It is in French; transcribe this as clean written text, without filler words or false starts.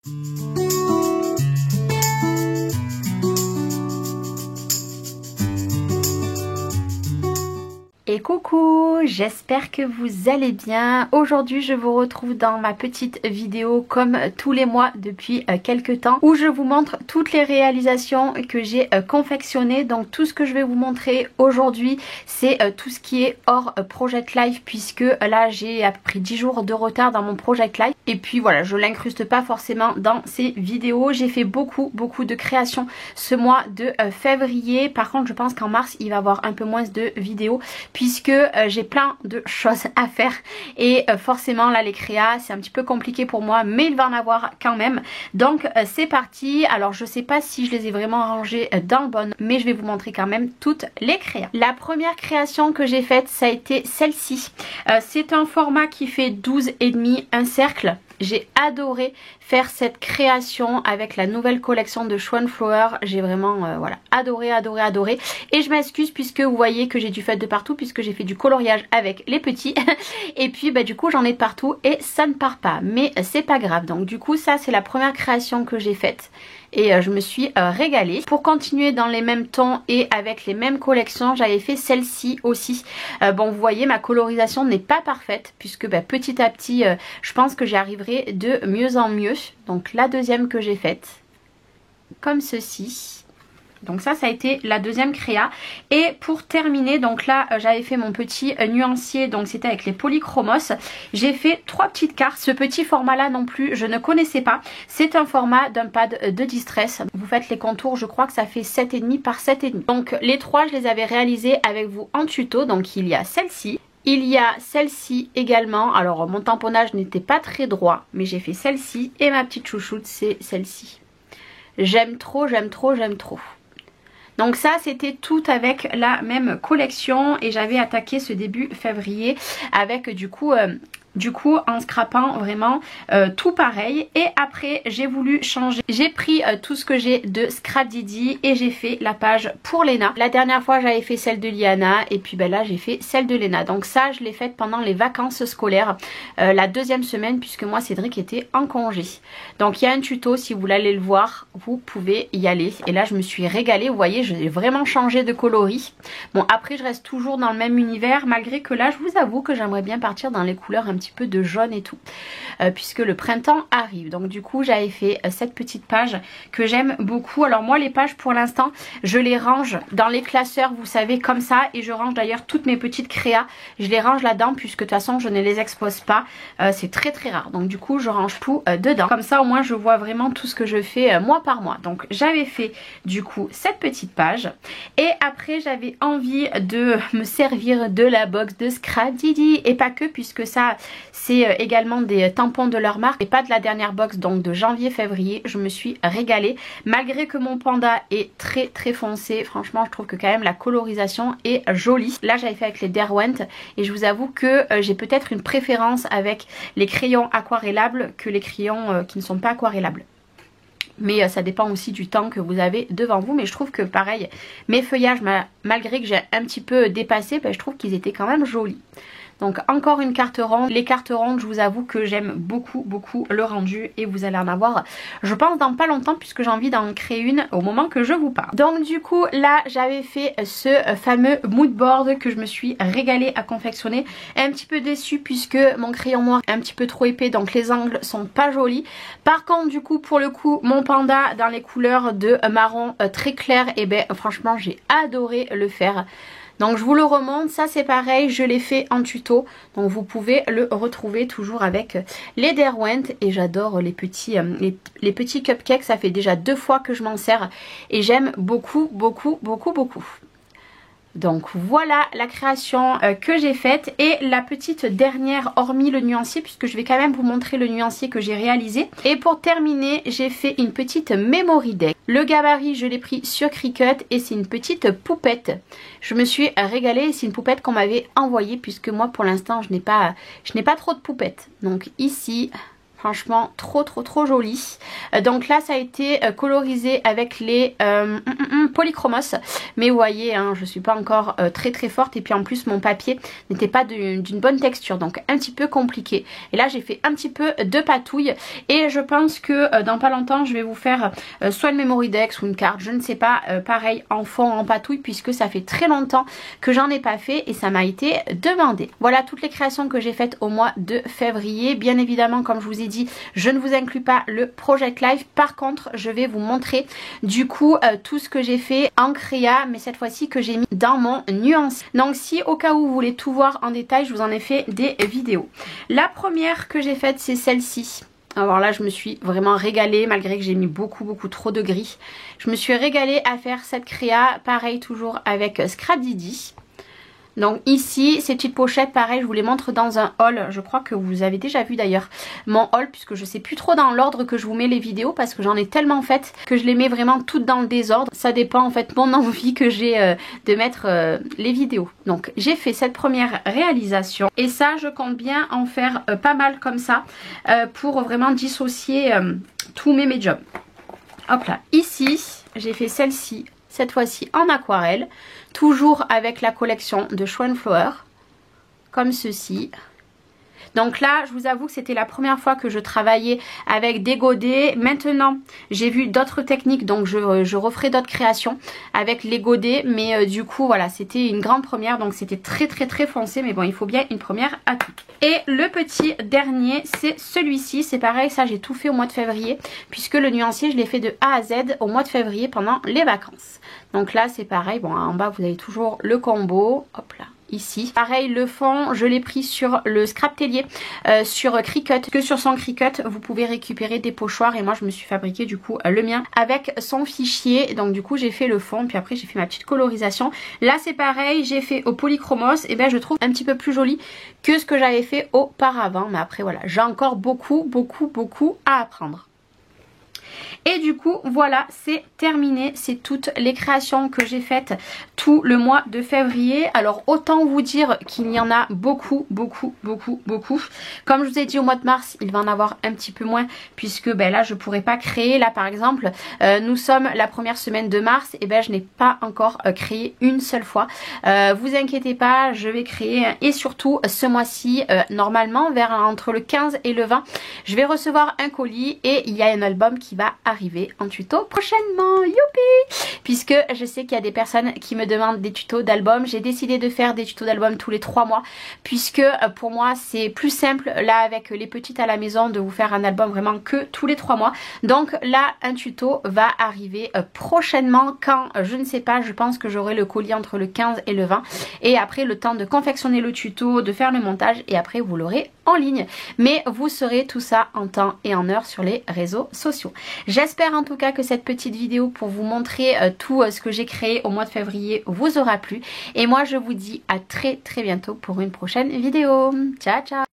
Et coucou, j'espère que vous allez bien. Aujourd'hui je vous retrouve dans ma petite vidéo comme tous les mois depuis quelques temps où je vous montre toutes les réalisations que j'ai confectionnées. Donc tout ce que je vais vous montrer aujourd'hui c'est tout ce qui est hors Project Life, puisque là j'ai à peu près 10 jours de retard dans mon Project Life. Et puis voilà, je l'incruste pas forcément dans ces vidéos. J'ai fait beaucoup de créations ce mois de février. Par contre je pense qu'en mars il va y avoir un peu moins de vidéos, puisque j'ai plein de choses à faire et forcément là les créas c'est un petit peu compliqué pour moi, mais il va en avoir quand même. Donc c'est parti. Alors je sais pas si je les ai vraiment rangées dans le bon, mais je vais vous montrer quand même toutes les créas. La première création que j'ai faite ça a été celle-ci. C'est un format qui fait 12,5, un cercle. J'ai adoré faire cette création avec la nouvelle collection de Schwanflower. J'ai vraiment voilà, adoré. Et je m'excuse puisque vous voyez que j'ai du feutre de partout, puisque j'ai fait du coloriage avec les petits. Et puis bah, du coup j'en ai de partout et ça ne part pas. Mais c'est pas grave. Donc du coup ça c'est la première création que j'ai faite. Et je me suis régalée. Pour continuer dans les mêmes tons et avec les mêmes collections, j'avais fait celle-ci aussi. Bon, vous voyez, ma colorisation n'est pas parfaite, puisque bah, petit à petit, je pense que j'y arriverai de mieux en mieux. Donc la deuxième que j'ai faite, comme ceci. Donc ça a été la deuxième créa. Et pour terminer, donc là j'avais fait mon petit nuancier, donc c'était avec les polychromos. J'ai fait 3 petites cartes. Ce petit format là non plus je ne connaissais pas. C'est un format d'un pad de distress. Vous faites les contours, je crois que ça fait 7,5 par 7,5. Donc les 3 je les avais réalisés avec vous en tuto. Donc il y a celle-ci. Il y a celle-ci également. Alors mon tamponnage n'était pas très droit, mais j'ai fait celle-ci. Et ma petite chouchoute c'est celle-ci. J'aime trop. Donc ça c'était tout avec la même collection et j'avais attaqué ce début février avec du coup en scrapant vraiment tout pareil. Et après j'ai voulu changer, j'ai pris tout ce que j'ai de Scrap Didi et j'ai fait la page pour Léna. La dernière fois j'avais fait celle de Liana et puis ben là j'ai fait celle de Léna. Donc ça je l'ai faite pendant les vacances scolaires, la deuxième semaine, puisque moi Cédric était en congé. Donc il y a un tuto, si vous voulez aller le voir vous pouvez y aller. Et là je me suis régalée, vous voyez j'ai vraiment changé de coloris. Bon après je reste toujours dans le même univers, malgré que là je vous avoue que j'aimerais bien partir dans les couleurs un petit peu de jaune et tout, puisque le printemps arrive. Donc du coup j'avais fait cette petite page que j'aime beaucoup. Alors moi les pages pour l'instant je les range dans les classeurs, vous savez, comme ça, et je range d'ailleurs toutes mes petites créas, je les range là-dedans, puisque de toute façon je ne les expose pas, c'est très rare. Donc du coup je range tout dedans, comme ça au moins je vois vraiment tout ce que je fais mois par mois. Donc j'avais fait du coup cette petite page et après j'avais envie de me servir de la box de Scrap Didi, et pas que, puisque ça c'est également des tampons de leur marque et pas de la dernière box, donc de janvier-février. Je me suis régalée, malgré que mon panda est très foncé. Franchement je trouve que quand même la colorisation est jolie. Là j'avais fait avec les Derwent et je vous avoue que j'ai peut-être une préférence avec les crayons aquarellables que les crayons qui ne sont pas aquarellables. Mais ça dépend aussi du temps que vous avez devant vous. Mais je trouve que pareil, mes feuillages, malgré que j'ai un petit peu dépassé, je trouve qu'ils étaient quand même jolis. Donc encore une carte ronde. Les cartes rondes, je vous avoue que j'aime beaucoup le rendu, et vous allez en avoir je pense dans pas longtemps, puisque j'ai envie d'en créer une au moment que je vous parle. Donc du coup là j'avais fait ce fameux mood board que je me suis régalée à confectionner. Un petit peu déçue puisque mon crayon noir est un petit peu trop épais, donc les angles sont pas jolis. Par contre du coup pour le coup mon panda dans les couleurs de marron très clair, et ben franchement j'ai adoré le faire. Donc je vous le remonte, ça c'est pareil, je l'ai fait en tuto, donc vous pouvez le retrouver toujours avec les Derwent. Et j'adore les petits cupcakes, ça fait déjà 2 fois que je m'en sers et j'aime beaucoup. Donc voilà la création que j'ai faite. Et la petite dernière, hormis le nuancier, puisque je vais quand même vous montrer le nuancier que j'ai réalisé. Et pour terminer, j'ai fait une petite memory deck. Le gabarit, je l'ai pris sur Cricut et c'est une petite poupette. Je me suis régalée, c'est une poupette qu'on m'avait envoyée, puisque moi pour l'instant je n'ai pas trop de poupettes. Donc ici, Franchement, trop joli. Donc là, ça a été colorisé avec les Polychromos. Mais vous voyez, hein, je suis pas encore très forte. Et puis en plus, mon papier n'était pas d'une bonne texture. Donc un petit peu compliqué. Et là, j'ai fait un petit peu de patouille. Et je pense que dans pas longtemps, je vais vous faire soit une memory dex ou une carte. Je ne sais pas. Pareil, en fond, en patouille. Puisque ça fait très longtemps que j'en ai pas fait. Et ça m'a été demandé. Voilà toutes les créations que j'ai faites au mois de février. Bien évidemment, comme je vous ai dit, je ne vous inclus pas le Project Life. Par contre, je vais vous montrer du coup tout ce que j'ai fait en créa, mais cette fois-ci que j'ai mis dans mon nuance. Donc si au cas où vous voulez tout voir en détail, je vous en ai fait des vidéos. La première que j'ai faite, c'est celle-ci. Alors là, je me suis vraiment régalée, malgré que j'ai mis beaucoup trop de gris. Je me suis régalée à faire cette créa, pareil toujours avec Scrap Didi. Donc ici, ces petites pochettes, pareil, je vous les montre dans un haul. Je crois que vous avez déjà vu d'ailleurs mon haul, puisque je sais plus trop dans l'ordre que je vous mets les vidéos, parce que j'en ai tellement faites que je les mets vraiment toutes dans le désordre. Ça dépend en fait mon envie que j'ai de mettre les vidéos. Donc j'ai fait cette première réalisation, et ça je compte bien en faire pas mal comme ça, pour vraiment dissocier tous mes médiums. Hop là, ici j'ai fait celle-ci, cette fois-ci en aquarelle, toujours avec la collection de Schwanflower, comme ceci. Donc là, je vous avoue que c'était la première fois que je travaillais avec des godets. Maintenant, j'ai vu d'autres techniques, donc je referai d'autres créations avec les godets. Mais du coup, voilà, c'était une grande première, donc c'était très foncé. Mais bon, il faut bien une première à tout. Et le petit dernier, c'est celui-ci. C'est pareil, ça j'ai tout fait au mois de février, puisque le nuancier, je l'ai fait de A à Z au mois de février pendant les vacances. Donc là, c'est pareil. Bon, en bas, vous avez toujours le combo. Hop là. Ici. Pareil, le fond, je l'ai pris sur le Scrap Tellier, sur Cricut. Que sur son Cricut, vous pouvez récupérer des pochoirs. Et moi, je me suis fabriqué du coup le mien avec son fichier. Donc du coup, j'ai fait le fond. Puis après, j'ai fait ma petite colorisation. Là, c'est pareil, j'ai fait au Polychromos. Et ben, je trouve un petit peu plus joli que ce que j'avais fait auparavant. Mais après, voilà, j'ai encore beaucoup à apprendre. Et du coup, voilà, c'est terminé. C'est toutes les créations que j'ai faites tout le mois de février. Alors, autant vous dire qu'il y en a beaucoup. Comme je vous ai dit, au mois de mars, il va en avoir un petit peu moins, puisque ben, là, je pourrais pas créer. Là, par exemple, nous sommes la première semaine de mars, et ben, je n'ai pas encore créé une seule fois. Vous inquiétez pas, je vais créer. Et surtout, ce mois-ci, normalement, entre le 15 et le 20, je vais recevoir un colis, et il y a un album qui va arriver en tuto prochainement, youpi, puisque je sais qu'il y a des personnes qui me demandent des tutos d'albums. J'ai décidé de faire des tutos d'albums tous les 3 mois, puisque pour moi c'est plus simple là avec les petites à la maison de vous faire un album vraiment que tous les 3 mois. Donc là un tuto va arriver prochainement, quand je ne sais pas, je pense que j'aurai le colis entre le 15 et le 20, et après le temps de confectionner le tuto, de faire le montage, et après vous l'aurez en ligne, mais vous saurez tout ça en temps et en heure sur les réseaux sociaux. J'espère en tout cas que cette petite vidéo pour vous montrer tout ce que j'ai créé au mois de février vous aura plu, et moi je vous dis à très bientôt pour une prochaine vidéo. Ciao ciao.